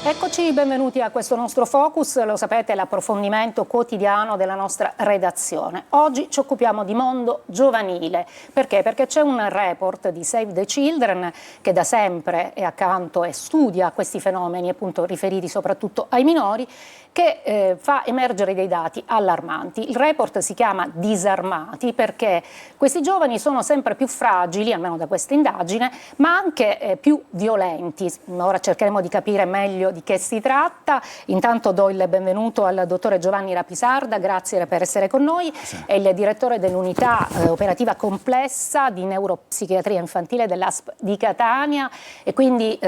Eccoci, benvenuti a questo nostro focus, lo sapete, l'approfondimento quotidiano della nostra redazione. Oggi ci occupiamo di mondo giovanile. Perché? Perché c'è un report di Save the Children che da sempre è accanto e studia questi fenomeni, appunto riferiti soprattutto ai minori, che fa emergere dei dati allarmanti. Il report si chiama Disarmati perché questi giovani sono sempre più fragili, almeno da questa indagine, ma anche più violenti. Ora cercheremo di capire meglio di che si tratta. Intanto do il benvenuto al dottore Giovanni Rapisarda, grazie per essere con noi, è il direttore dell'unità operativa complessa di neuropsichiatria infantile dell'ASP di Catania e quindi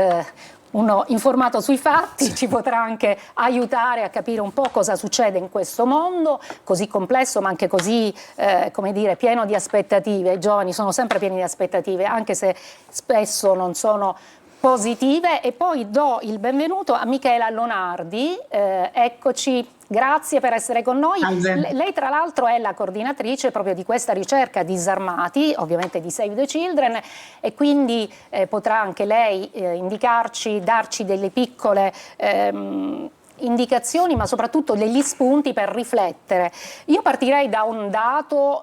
uno informato sui fatti ci potrà anche aiutare a capire un po' cosa succede in questo mondo così complesso ma anche così, come dire, pieno di aspettative. I giovani sono sempre pieni di aspettative, anche se spesso non sono positive. E poi do il benvenuto a Michela Lonardi, eccoci. Grazie per essere con noi. Lei tra l'altro è la coordinatrice proprio di questa ricerca Disarmati, ovviamente di Save the Children, e quindi potrà anche lei indicarci, darci delle piccole indicazioni, ma soprattutto degli spunti per riflettere. Io partirei da un dato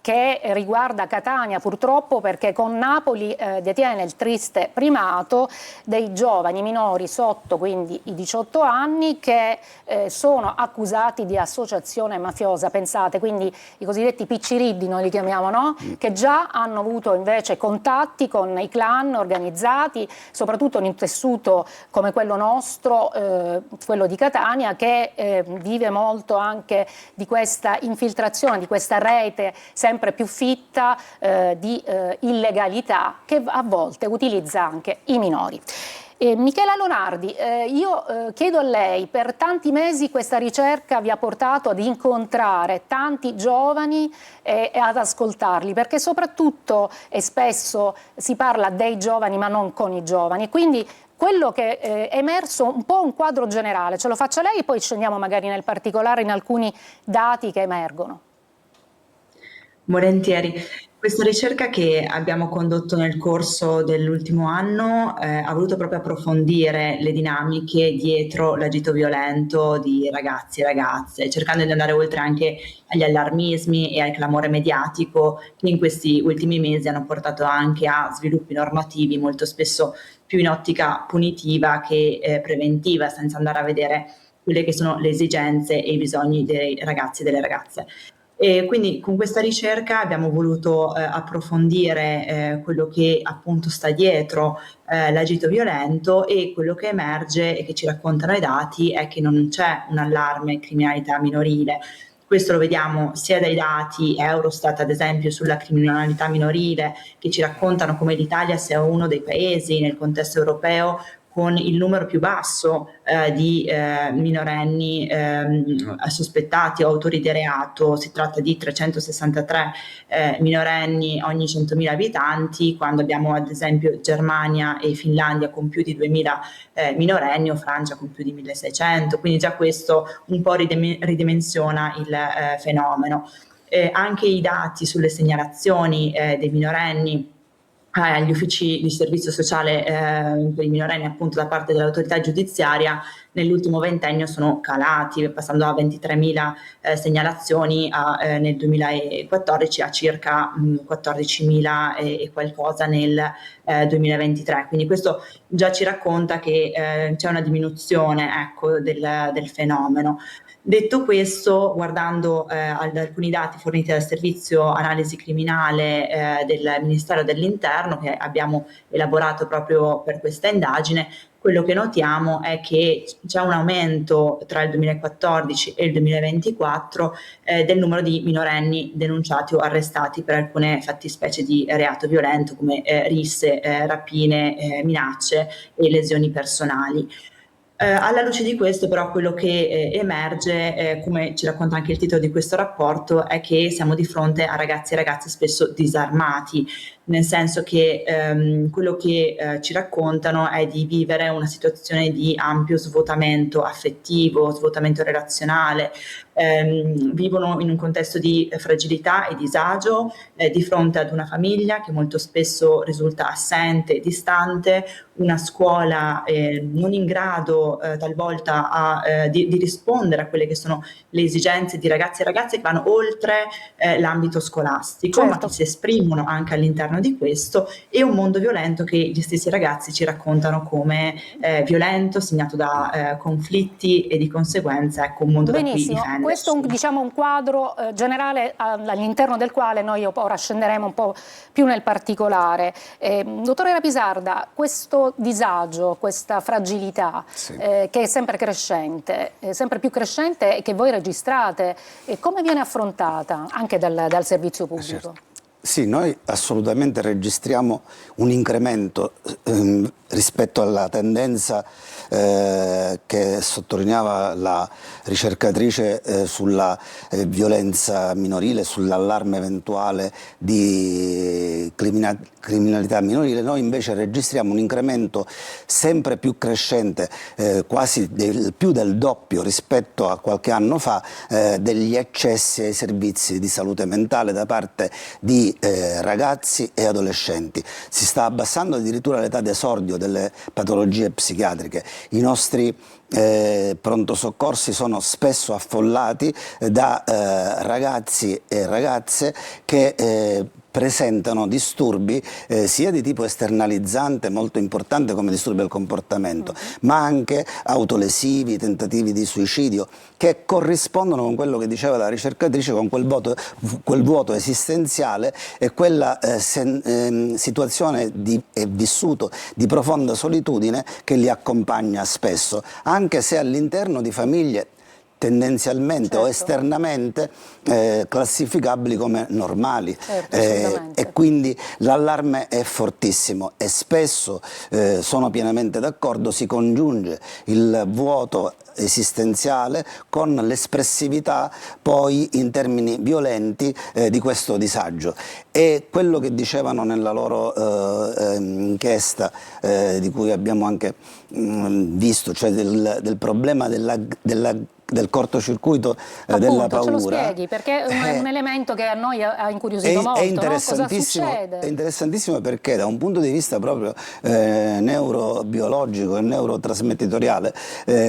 che riguarda Catania, purtroppo, perché con Napoli detiene il triste primato dei giovani minori sotto quindi i 18 anni che sono accusati di associazione mafiosa, pensate, quindi i cosiddetti picciriddi noi li chiamiamo, no? Che già hanno avuto invece contatti con i clan organizzati, soprattutto in un tessuto come quello nostro, quello di Catania, che vive molto anche di questa infiltrazione, di questa rete sempre più fitta di illegalità che a volte utilizza anche i minori. Michela Lonardi, io chiedo a lei, per tanti mesi questa ricerca vi ha portato ad incontrare tanti giovani e ad ascoltarli, perché soprattutto e spesso si parla dei giovani ma non con i giovani, quindi quello che è emerso un po' un quadro generale, ce lo faccia lei e poi scendiamo magari nel particolare in alcuni dati che emergono. Volentieri. Questa ricerca che abbiamo condotto nel corso dell'ultimo anno ha voluto proprio approfondire le dinamiche dietro l'agito violento di ragazzi e ragazze, cercando di andare oltre anche agli allarmismi e al clamore mediatico che in questi ultimi mesi hanno portato anche a sviluppi normativi molto spesso più in ottica punitiva che preventiva, senza andare a vedere quelle che sono le esigenze e i bisogni dei ragazzi e delle ragazze. E quindi con questa ricerca abbiamo voluto approfondire quello che appunto sta dietro l'agito violento, e quello che emerge e che ci raccontano i dati è che non c'è un allarme criminalità minorile. Questo lo vediamo sia dai dati Eurostat, ad esempio, sulla criminalità minorile, che ci raccontano come l'Italia sia uno dei paesi nel contesto europeo con il numero più basso di minorenni sospettati o autori di reato. Si tratta di 363 minorenni ogni 100.000 abitanti, quando abbiamo ad esempio Germania e Finlandia con più di 2.000 minorenni, o Francia con più di 1.600, quindi già questo un po' ridimensiona il fenomeno. Anche i dati sulle segnalazioni dei minorenni agli uffici di servizio sociale per i minorenni, appunto, da parte dell'autorità giudiziaria nell'ultimo ventennio sono calati, passando da 23.000 segnalazioni nel 2014 a circa 14.000 e qualcosa nel 2023. Quindi questo già ci racconta che c'è una diminuzione, ecco, del fenomeno. Detto questo, guardando ad alcuni dati forniti dal servizio analisi criminale del Ministero dell'Interno, che abbiamo elaborato proprio per questa indagine, quello che notiamo è che c'è un aumento tra il 2014 e il 2024 del numero di minorenni denunciati o arrestati per alcune fattispecie di reato violento, come risse, rapine, minacce e lesioni personali. Alla luce di questo, però, quello che emerge, come ci racconta anche il titolo di questo rapporto, è che siamo di fronte a ragazzi e ragazze spesso disarmati nel senso che quello che ci raccontano è di vivere una situazione di ampio svuotamento affettivo, svuotamento relazionale, vivono in un contesto di fragilità e disagio di fronte ad una famiglia che molto spesso risulta assente e distante, una scuola non in grado talvolta di rispondere a quelle che sono le esigenze di ragazzi e ragazze che vanno oltre l'ambito scolastico, ma che si esprimono anche all'interno di questo, e un mondo violento che gli stessi ragazzi ci raccontano come violento, segnato da conflitti e di conseguenza ecco, un mondo da cui difendersi. Questo è diciamo, un quadro generale all'interno del quale noi ora scenderemo un po' più nel particolare. Dottore Rapisarda, questo disagio, questa fragilità che è sempre crescente, sempre più crescente e che voi registrate, come viene affrontata anche dal servizio pubblico? Certo. Sì, noi assolutamente registriamo un incremento rispetto alla tendenza che sottolineava la ricercatrice sulla violenza minorile, sull'allarme eventuale di criminalità minorile. Noi invece registriamo un incremento sempre più crescente, quasi più del doppio rispetto a qualche anno fa, degli eccessi ai servizi di salute mentale da parte di ragazzi e adolescenti. Si sta abbassando addirittura l'età d'esordio delle patologie psichiatriche. I nostri pronto soccorsi sono spesso affollati da ragazzi e ragazze che presentano disturbi sia di tipo esternalizzante, molto importante come disturbi del comportamento, ma anche autolesivi, tentativi di suicidio, che corrispondono con quello che diceva la ricercatrice, con quel vuoto esistenziale e quella situazione vissuto di profonda solitudine che li accompagna spesso, anche se all'interno di famiglie tendenzialmente o esternamente classificabili come normali, e quindi l'allarme è fortissimo e spesso sono pienamente d'accordo, si congiunge il vuoto esistenziale con l'espressività poi in termini violenti di questo disagio. E quello che dicevano nella loro inchiesta, di cui abbiamo anche visto, cioè del problema del cortocircuito della paura. Ce lo spieghi, perché è un elemento che a noi ha incuriosito molto. È interessantissimo, no? Cosa succede? È interessantissimo perché da un punto di vista proprio neurobiologico e neurotrasmettitoriale,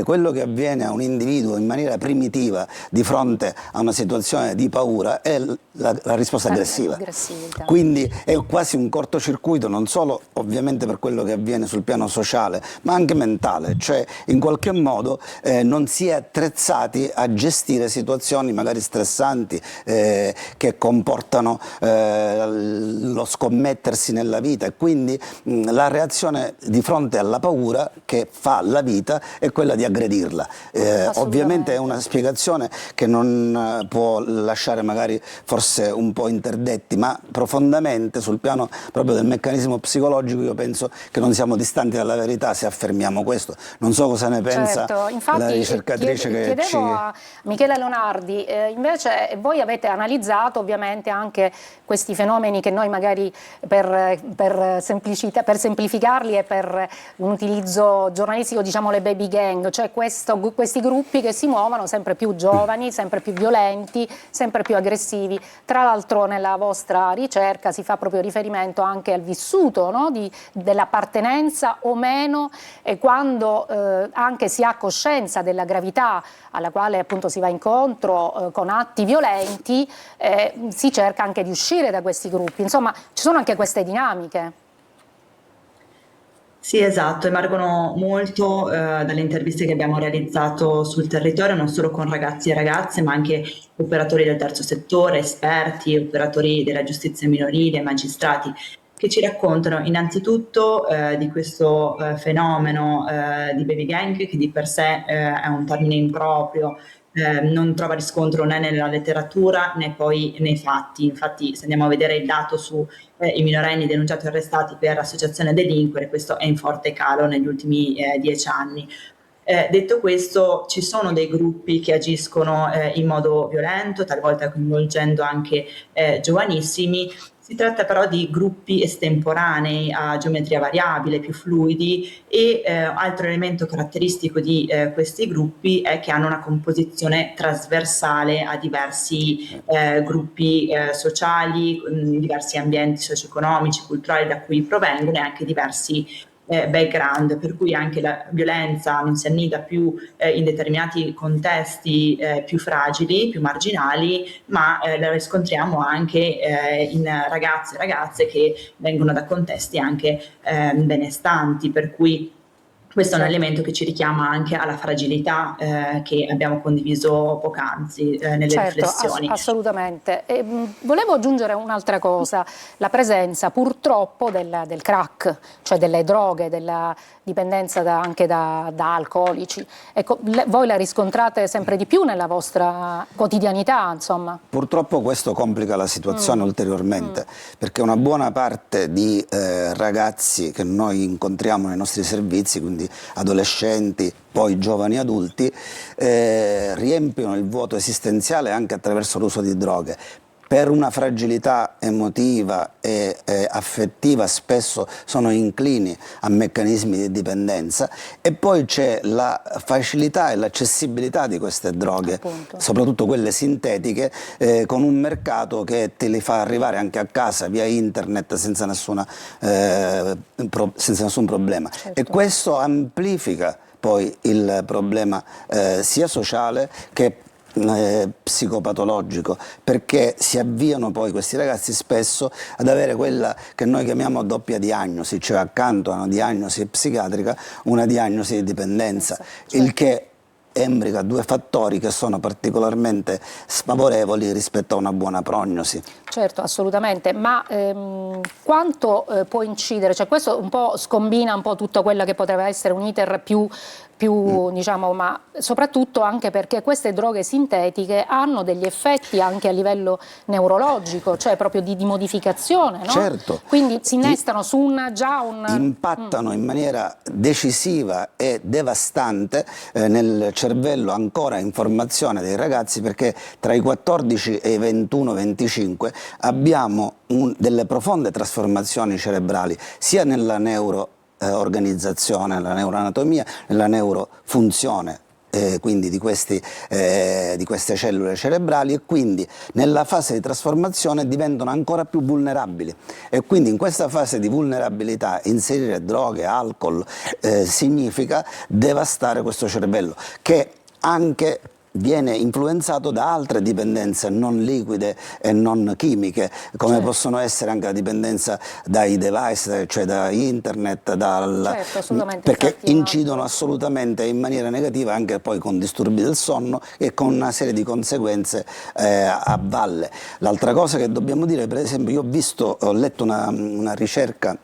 quello che avviene a un individuo in maniera primitiva di fronte a una situazione di paura è la risposta aggressiva. Quindi è quasi un cortocircuito, non solo ovviamente per quello che avviene sul piano sociale, ma anche mentale, cioè in qualche modo non si è attrezzati a gestire situazioni magari stressanti che comportano lo scommettersi nella vita, e quindi la reazione di fronte alla paura che fa la vita è quella di aggredirla. Ovviamente è una spiegazione che non può lasciare magari forse un po' interdetti, ma profondamente sul piano proprio del meccanismo psicologico io penso che non siamo distanti dalla verità se affermiamo questo. Non so cosa ne pensa infatti, la ricercatrice che chiedevo a Michela Leonardi, invece voi avete analizzato ovviamente anche questi fenomeni che noi magari per semplificarli e per un utilizzo giornalistico diciamo le baby gang, cioè questi gruppi che si muovono sempre più giovani, sempre più violenti, sempre più aggressivi. Tra l'altro nella vostra ricerca si fa proprio riferimento anche al vissuto, no? Dell'appartenenza o meno, e quando anche si ha coscienza della gravità alla quale appunto si va incontro con atti violenti, si cerca anche di uscire da questi gruppi. Insomma, ci sono anche queste dinamiche. Sì, esatto, emergono molto dalle interviste che abbiamo realizzato sul territorio, non solo con ragazzi e ragazze, ma anche operatori del terzo settore, esperti, operatori della giustizia minorile, magistrati, che ci raccontano innanzitutto di questo fenomeno di baby gang, che di per sé è un termine improprio, non trova riscontro né nella letteratura né poi nei fatti. Infatti, se andiamo a vedere il dato su i minorenni denunciati o arrestati per associazione a delinquere, questo è in forte calo negli ultimi 10 anni. Detto questo, ci sono dei gruppi che agiscono in modo violento, talvolta coinvolgendo anche giovanissimi. Si tratta però di gruppi estemporanei a geometria variabile, più fluidi, e altro elemento caratteristico di questi gruppi è che hanno una composizione trasversale a diversi gruppi sociali, diversi ambienti socio-economici, culturali da cui provengono, e anche diversi background, per cui anche la violenza non si annida più in determinati contesti più fragili, più marginali, ma la riscontriamo anche in ragazzi e ragazze che vengono da contesti anche benestanti, per cui questo è un Certo. elemento che ci richiama anche alla fragilità che abbiamo condiviso poc'anzi nelle Certo, riflessioni. assolutamente. Volevo aggiungere un'altra cosa, la presenza purtroppo del crack, cioè delle droghe, della dipendenza anche da alcolici. Ecco, voi la riscontrate sempre di più nella vostra quotidianità, insomma? Purtroppo questo complica la situazione ulteriormente, perché una buona parte di ragazzi che noi incontriamo nei nostri servizi, quindi adolescenti, poi giovani adulti, riempiono il vuoto esistenziale anche attraverso l'uso di droghe. Per una fragilità emotiva e affettiva spesso sono inclini a meccanismi di dipendenza, e poi c'è la facilità e l'accessibilità di queste droghe, Appunto. soprattutto quelle sintetiche, con un mercato che te li fa arrivare anche a casa via internet senza nessun problema. Certo. E questo amplifica poi il problema sia sociale che psicopatologico, perché si avviano poi questi ragazzi spesso ad avere quella che noi chiamiamo doppia diagnosi, cioè accanto a una diagnosi psichiatrica una diagnosi di dipendenza, Certo. il che imbrica due fattori che sono particolarmente sfavorevoli rispetto a una buona prognosi. Certo, assolutamente, ma quanto può incidere? Cioè, questo un po' scombina un po' tutto quello che potrebbe essere un iter più diciamo, ma soprattutto anche perché queste droghe sintetiche hanno degli effetti anche a livello neurologico, cioè proprio di modificazione, no? Certo. Quindi si innestano su impattano in maniera decisiva e devastante nel cervello ancora in formazione dei ragazzi, perché tra i 14 e i 21-25 abbiamo delle profonde trasformazioni cerebrali sia nella organizzazione, nella neuroanatomia, nella neurofunzione, quindi di queste cellule cerebrali, e quindi nella fase di trasformazione diventano ancora più vulnerabili, e quindi in questa fase di vulnerabilità inserire droghe, alcol, significa devastare questo cervello, che anche viene influenzato da altre dipendenze non liquide e non chimiche, come certo. possono essere anche la dipendenza dai device, cioè da internet, Certo, assolutamente, perché infatti, incidono assolutamente in maniera negativa, anche poi con disturbi del sonno e con una serie di conseguenze a valle. L'altra cosa che dobbiamo dire, per esempio, io ho letto una ricerca,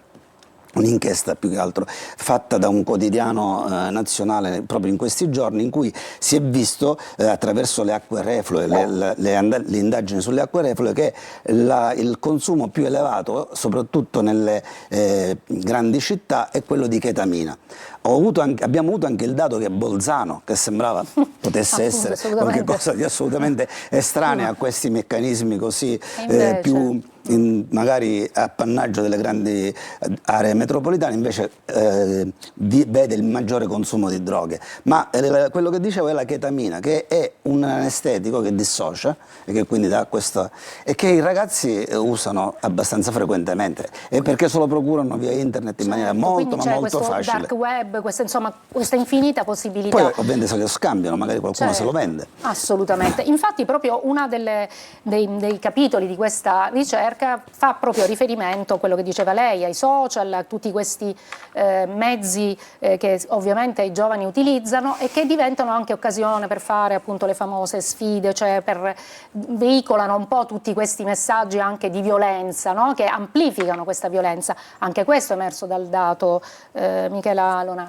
un'inchiesta più che altro fatta da un quotidiano nazionale proprio in questi giorni, in cui si è visto attraverso le acque reflue, le indagini sulle acque reflue, che il consumo più elevato, soprattutto nelle grandi città, è quello di chetamina. Abbiamo avuto anche il dato che Bolzano, che sembrava potesse essere qualcosa di assolutamente estraneo a questi meccanismi così più magari appannaggio delle grandi aree metropolitane, invece vede il maggiore consumo di droghe. Ma quello che dicevo è la chetamina, che è un anestetico che dissocia e che quindi dà questo, e che i ragazzi usano abbastanza frequentemente, e perché se lo procurano via internet in maniera molto facile. Dark web, questa infinita possibilità. Poi ovviamente se lo scambiano, magari qualcuno se lo vende. Assolutamente. Infatti proprio uno dei capitoli di questa ricerca fa proprio riferimento a quello che diceva lei, ai social, a tutti questi mezzi che ovviamente i giovani utilizzano e che diventano anche occasione per fare appunto le famose sfide, cioè veicolano un po' tutti questi messaggi anche di violenza, no? Che amplificano questa violenza. Anche questo è emerso dal dato, Michela Lonardi.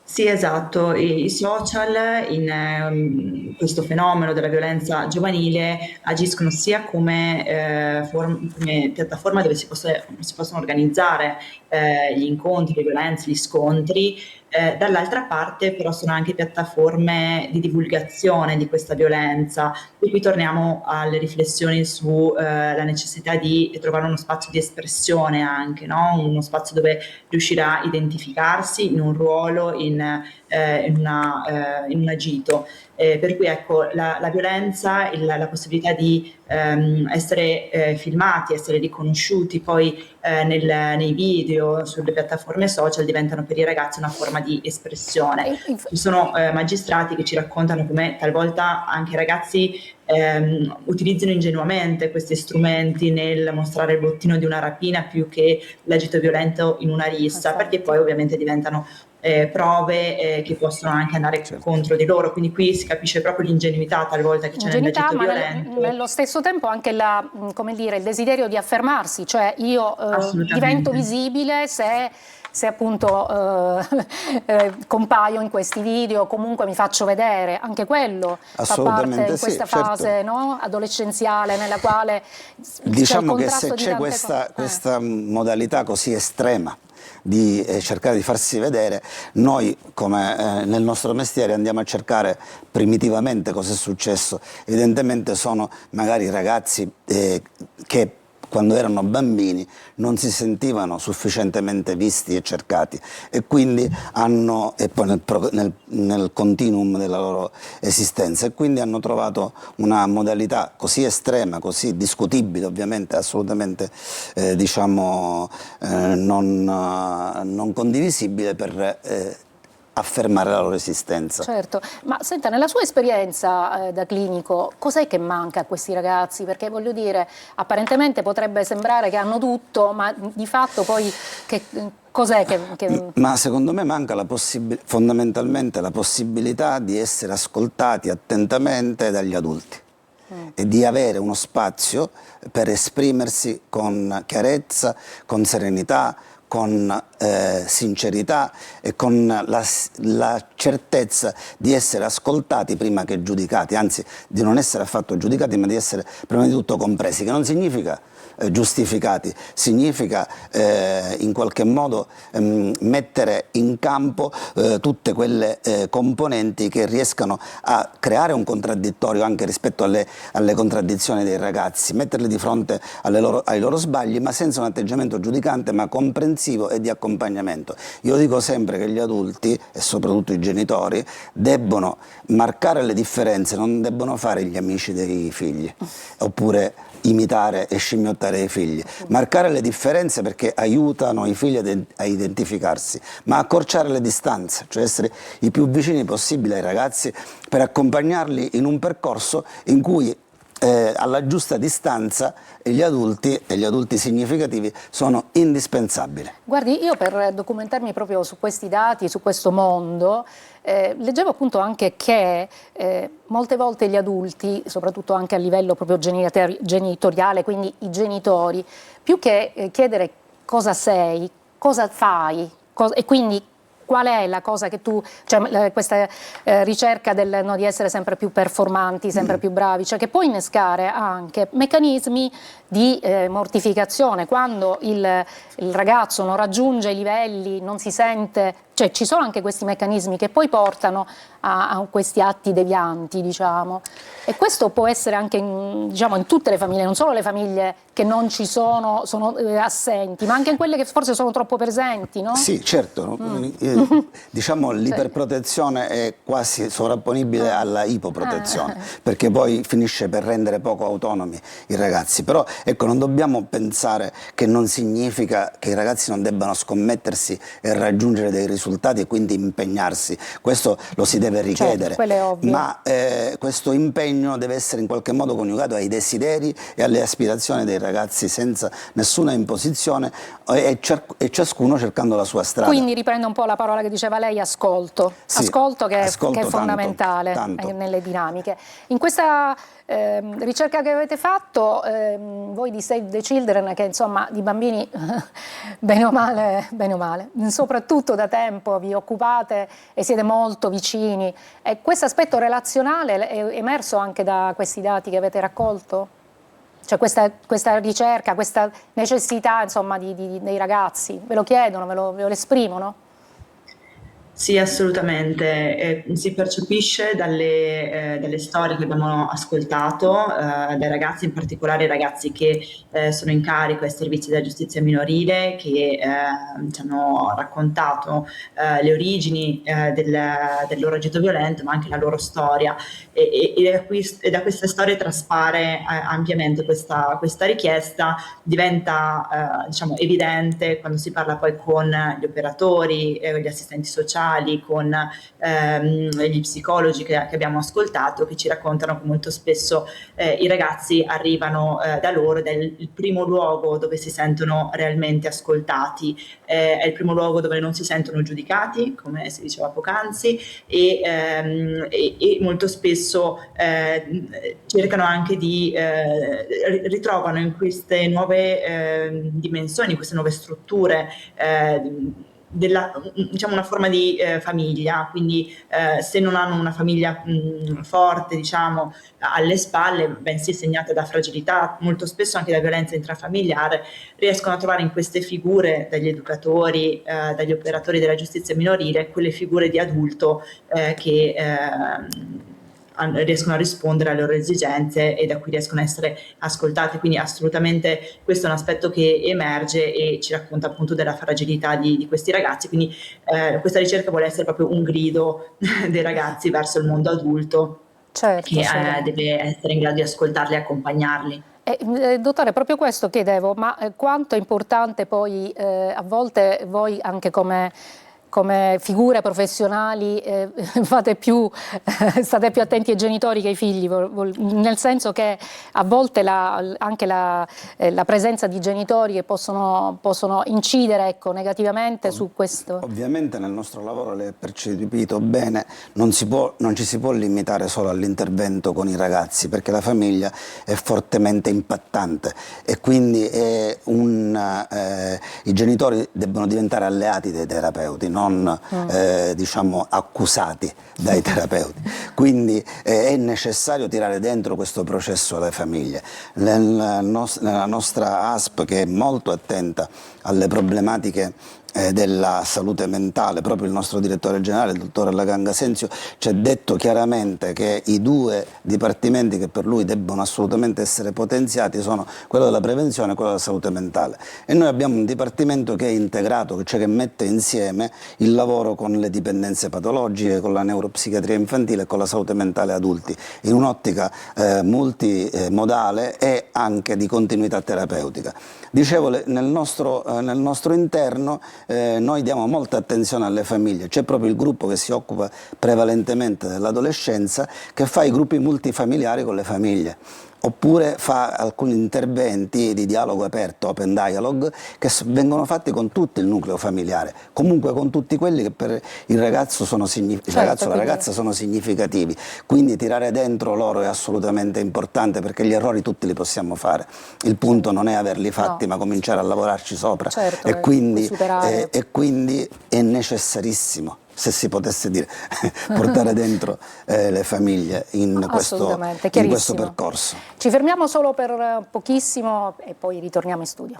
Sì, esatto, i social in questo fenomeno della violenza giovanile agiscono sia come piattaforma dove si possono organizzare gli incontri, le violenze, gli scontri, Dall'altra parte però sono anche piattaforme di divulgazione di questa violenza, e qui torniamo alle riflessioni su la necessità di trovare uno spazio di espressione anche, no? Uno spazio dove riuscire a identificarsi in un ruolo, in un agito. Per cui ecco, la violenza, la possibilità di essere filmati, essere riconosciuti poi nei video, sulle piattaforme social, diventano per i ragazzi una forma di espressione. Ci sono magistrati che ci raccontano come talvolta anche i ragazzi utilizzino ingenuamente questi strumenti nel mostrare il bottino di una rapina più che l'agito violento in una rissa, perché poi ovviamente diventano prove che possono anche andare contro di loro, quindi qui si capisce proprio l'ingenuità talvolta che c'è nell'agito violento. Nello stesso tempo anche come dire, il desiderio di affermarsi, cioè io divento visibile se appunto compaio in questi video, comunque mi faccio vedere, anche quello fa parte in questa fase, no? Adolescenziale, nella quale diciamo che se c'è questa modalità così estrema di cercare di farsi vedere, noi come nel nostro mestiere andiamo a cercare primitivamente cosa è successo. Evidentemente sono magari ragazzi che quando erano bambini non si sentivano sufficientemente visti e cercati, e quindi e poi nel continuum della loro esistenza, e quindi hanno trovato una modalità così estrema, così discutibile, ovviamente assolutamente diciamo non condivisibile, per affermare la loro esistenza. Certo, ma senta, nella sua esperienza da clinico, cos'è che manca a questi ragazzi? Perché voglio dire, apparentemente potrebbe sembrare che hanno tutto, ma di fatto poi cos'è che... Ma secondo me manca fondamentalmente la possibilità di essere ascoltati attentamente dagli adulti e di avere uno spazio per esprimersi con chiarezza, con serenità, con sincerità e con la certezza di essere ascoltati prima che giudicati, anzi di non essere affatto giudicati, ma di essere prima di tutto compresi, che non significa giustificati, significa in qualche modo mettere in campo tutte quelle componenti che riescano a creare un contraddittorio anche rispetto alle contraddizioni dei ragazzi, metterli di fronte ai loro sbagli, ma senza un atteggiamento giudicante, ma comprensivo e di accompagnamento. Io dico sempre che gli adulti, e soprattutto i genitori, debbono marcare le differenze, non debbono fare gli amici dei figli, oppure imitare e scimmiottare i figli. Marcare le differenze perché aiutano i figli a identificarsi, ma accorciare le distanze, cioè essere i più vicini possibile ai ragazzi per accompagnarli in un percorso in cui alla giusta distanza gli adulti e gli adulti significativi sono indispensabili. Guardi, io per documentarmi proprio su questi dati, su questo mondo, leggevo appunto anche che molte volte gli adulti, soprattutto anche a livello proprio genitoriale, quindi i genitori, più che chiedere cosa sei, cosa fai, e quindi qual è la cosa che tu, cioè questa ricerca di essere sempre più performanti, sempre più bravi, cioè che può innescare anche meccanismi di mortificazione quando il ragazzo non raggiunge i livelli, non si sente, cioè ci sono anche questi meccanismi che poi portano a questi atti devianti, diciamo. E questo può essere anche in tutte le famiglie, non solo le famiglie che non ci sono assenti, ma anche in quelle che forse sono troppo presenti, no? Sì, certo. Diciamo l'iperprotezione è quasi sovrapponibile alla ipoprotezione, perché poi finisce per rendere poco autonomi i ragazzi. Però ecco, non dobbiamo pensare che non significa che i ragazzi non debbano scommettersi e raggiungere dei risultati e quindi impegnarsi. Questo lo si deve richiedere, quello è ovvio. Ma questo impegno deve essere in qualche modo coniugato ai desideri e alle aspirazioni dei ragazzi senza nessuna imposizione e ciascuno cercando la sua strada. Quindi riprendo un po' la parola che diceva lei, ascolto. Sì, ascolto che è tanto, fondamentale tanto. Nelle dinamiche. In questa ricerca che avete fatto, voi di Save the Children, che insomma di bambini bene o male, soprattutto da tempo vi occupate e siete molto vicini, e questo aspetto relazionale è emerso anche da questi dati che avete raccolto? Cioè questa ricerca, questa necessità insomma dei ragazzi, ve lo chiedono, ve lo esprimono? Sì, assolutamente. Si percepisce dalle storie che abbiamo ascoltato, dai ragazzi, in particolare i ragazzi che sono in carico ai servizi della giustizia minorile, che ci hanno raccontato le origini del loro agito violento, ma anche la loro storia. E da queste storie traspare ampiamente questa richiesta, diventa diciamo evidente quando si parla poi con gli operatori, gli assistenti sociali, con gli psicologi che abbiamo ascoltato, che ci raccontano che molto spesso i ragazzi arrivano da loro ed è il primo luogo dove si sentono realmente ascoltati, è il primo luogo dove non si sentono giudicati, come si diceva poc'anzi, e molto spesso cercano anche di ritrovano in queste nuove dimensioni, in queste nuove strutture diciamo una forma di famiglia, quindi se non hanno una famiglia forte, diciamo, alle spalle, bensì segnata da fragilità, molto spesso anche da violenza intrafamiliare, riescono a trovare in queste figure, dagli educatori, dagli operatori della giustizia minorile, quelle figure di adulto che riescono a rispondere alle loro esigenze e da cui riescono a essere ascoltati. Quindi assolutamente questo è un aspetto che emerge e ci racconta appunto della fragilità di questi ragazzi. Quindi questa ricerca vuole essere proprio un grido dei ragazzi verso il mondo adulto, Certo, che deve essere in grado di ascoltarli e accompagnarli. Dottore, proprio questo chiedevo, ma quanto è importante poi a volte voi anche come figure professionali state più attenti ai genitori che ai figli, nel senso che a volte anche la presenza di genitori che possono incidere, ecco, negativamente su questo. Ovviamente nel nostro lavoro, lei ha percepito bene, non ci si può limitare solo all'intervento con i ragazzi, perché la famiglia è fortemente impattante e quindi i genitori debbono diventare alleati dei terapeuti, non diciamo accusati dai terapeuti. Quindi è necessario tirare dentro questo processo alle famiglie. Nella nostra ASP, che è molto attenta alle problematiche della salute mentale, proprio il nostro direttore generale, il dottor Laganga Senzio, ci ha detto chiaramente che i due dipartimenti che per lui debbono assolutamente essere potenziati sono quello della prevenzione e quello della salute mentale, e noi abbiamo un dipartimento che è integrato, cioè che mette insieme il lavoro con le dipendenze patologiche, con la neuropsichiatria infantile e con la salute mentale adulti, in un'ottica multimodale e anche di continuità terapeutica. Dicevo, nel nostro interno noi diamo molta attenzione alle famiglie, c'è proprio il gruppo che si occupa prevalentemente dell'adolescenza, che fa i gruppi multifamiliari con le famiglie, oppure fa alcuni interventi di dialogo aperto, open dialogue, che vengono fatti con tutto il nucleo familiare, comunque con tutti quelli che per il ragazzo il ragazzo o la ragazza sono significativi. Quindi tirare dentro loro è assolutamente importante, perché gli errori tutti li possiamo fare, il punto non è averli fatti, ma cominciare a lavorarci sopra, e quindi è necessarissimo, se si potesse dire, portare dentro le famiglie in questo percorso. Ci fermiamo solo per pochissimo e poi ritorniamo in studio.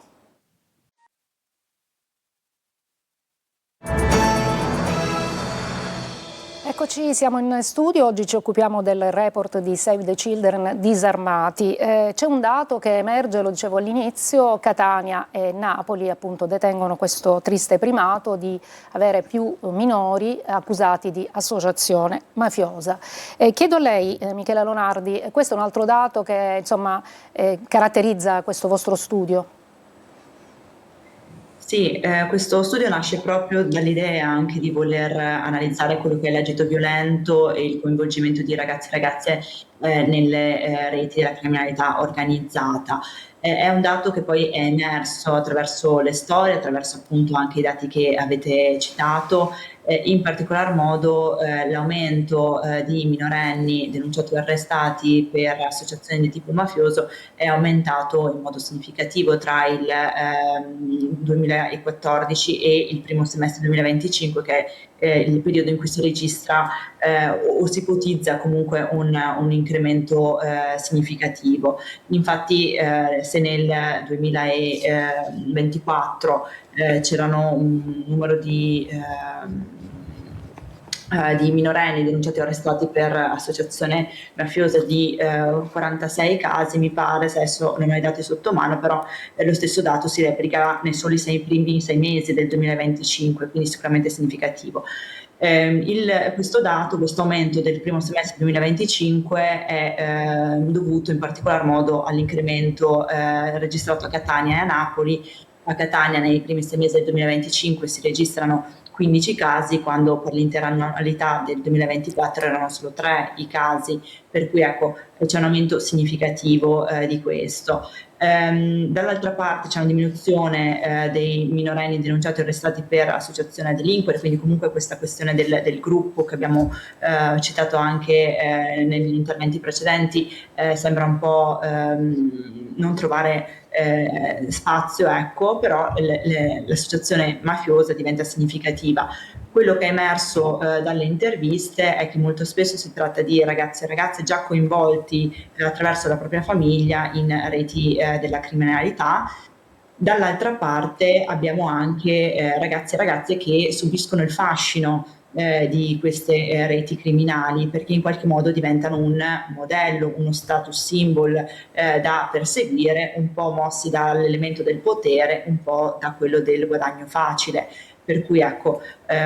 Eccoci, siamo in studio, oggi ci occupiamo del report di Save the Children Disarmati. C'è un dato che emerge, lo dicevo all'inizio: Catania e Napoli appunto detengono questo triste primato di avere più minori accusati di associazione mafiosa. Chiedo a lei, Michela Lonardi, questo è un altro dato che insomma caratterizza questo vostro studio? Sì, questo studio nasce proprio dall'idea anche di voler analizzare quello che è l'agito violento e il coinvolgimento di ragazzi e ragazze nelle reti della criminalità organizzata. È un dato che poi è emerso attraverso le storie, attraverso appunto anche i dati che avete citato, in particolar modo l'aumento di minorenni denunciati o arrestati per associazioni di tipo mafioso è aumentato in modo significativo tra il 2014 e il primo semestre 2025, che è il periodo in cui si registra o si ipotizza comunque un incremento significativo. Infatti se nel 2024 c'erano un numero di di minorenni denunciati o arrestati per associazione mafiosa di 46 casi, mi pare, adesso non ho i dati sotto mano, però lo stesso dato si replica nei soli primi 6 mesi del 2025, quindi sicuramente significativo. Questo aumento del primo semestre 2025 è dovuto in particolar modo all'incremento registrato a Catania e a Napoli. A Catania nei primi 6 mesi del 2025 si registrano 15 casi, quando per l'intera annualità del 2024 erano solo 3 i casi, per cui ecco, c'è un aumento significativo di questo. Dall'altra parte c'è una diminuzione dei minorenni denunciati o arrestati per associazione a delinquere, quindi comunque questa questione del gruppo che abbiamo citato anche negli interventi precedenti sembra un po' non trovare spazio, ecco, però l'associazione mafiosa diventa significativa. Quello che è emerso dalle interviste è che molto spesso si tratta di ragazzi e ragazze già coinvolti attraverso la propria famiglia in reti della criminalità. Dall'altra parte abbiamo anche ragazzi e ragazze che subiscono il fascino di queste reti criminali, perché in qualche modo diventano un modello, uno status symbol da perseguire, un po' mossi dall'elemento del potere, un po' da quello del guadagno facile. Per cui ecco,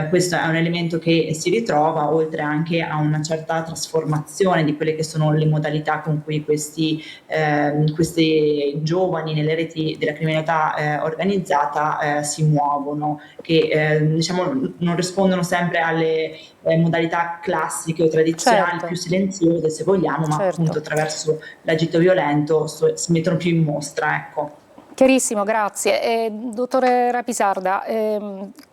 questo è un elemento che si ritrova, oltre anche a una certa trasformazione di quelle che sono le modalità con cui questi giovani nelle reti della criminalità organizzata si muovono, che diciamo non rispondono sempre alle modalità classiche o tradizionali, Certo. più silenziose se vogliamo, ma Certo. appunto attraverso l'agito violento si mettono più in mostra, ecco. Chiarissimo, grazie. Dottore Rapisarda,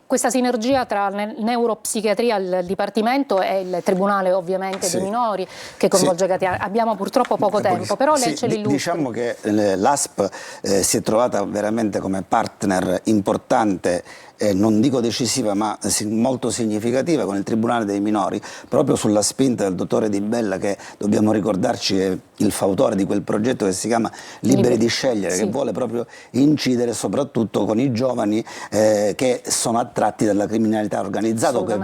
questa sinergia tra neuropsichiatria, il Dipartimento, e il Tribunale ovviamente Sì. dei minori che coinvolge Catania. Abbiamo purtroppo poco tempo, però lei ce l'illustri. Diciamo che l'ASP si è trovata veramente come partner importante, non dico decisiva, ma molto significativa con il Tribunale dei minori, proprio sulla spinta del dottore Di Bella, che dobbiamo ricordarci è il fautore di quel progetto che si chiama Liberi di Scegliere, Sì. che vuole proprio incidere soprattutto con i giovani che sono attratti dalla criminalità organizzata o che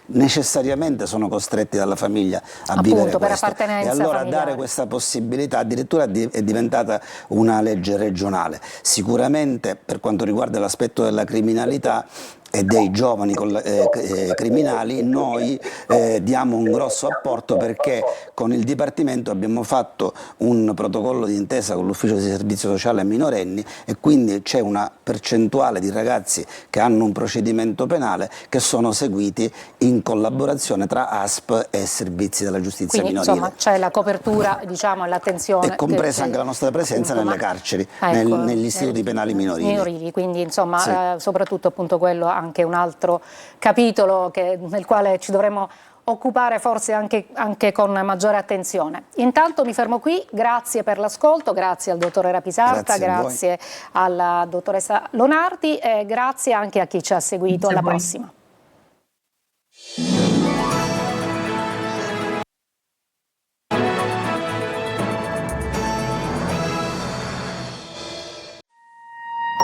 necessariamente sono costretti dalla famiglia a vivere per questo. appartenenza E allora familiare. dare questa possibilità addirittura è diventata una legge regionale. Sicuramente per quanto riguarda l'aspetto della criminalità e dei giovani criminali, noi diamo un grosso apporto, perché con il Dipartimento abbiamo fatto un protocollo di intesa con l'Ufficio di Servizio Sociale ai minorenni, e quindi c'è una percentuale di ragazzi che hanno un procedimento penale che sono seguiti in collaborazione tra ASP e servizi della giustizia Quindi minorile. insomma c'è la copertura, diciamo, e l'attenzione. È compresa anche la nostra presenza nelle carceri, ecco, negli istituti penali minorili. Quindi insomma Sì. soprattutto appunto quello, anche un altro capitolo nel quale ci dovremmo occupare forse anche con maggiore attenzione. Intanto mi fermo qui, grazie per l'ascolto, grazie al dottore Rapisarda, grazie alla dottoressa Lonardi e grazie anche a chi ci ha seguito. Alla prossima.